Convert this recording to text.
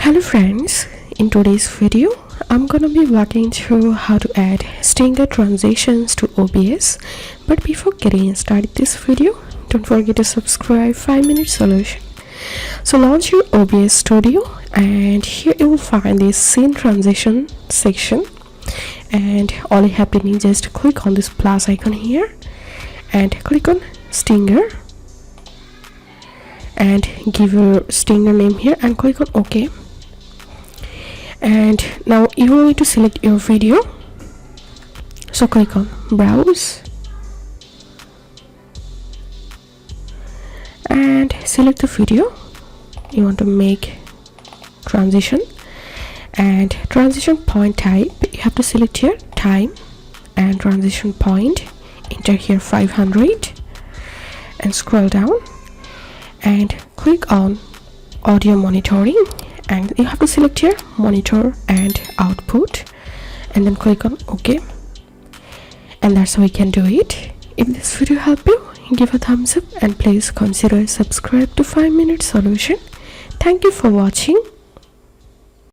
Hello friends, in today's video I'm gonna be walking through how to add stinger transitions to OBS. But before getting started this video, don't forget to subscribe. 5-minute solution. So launch your OBS Studio and here you will find this scene transition section, and all you have to do is just click on this plus icon here and click on stinger and give your stinger name here and click on OK. And now you will need to select your video, so click on browse and select the video you want to make transition, and transition point type you have to select here time and transition point, enter here 500 and scroll down and click on audio monitoring, and you have to select here monitor and output and then click on OK. And that's how we can do it. If this video helped you, give a thumbs up and please consider subscribe to 5-minute solution. Thank you for watching.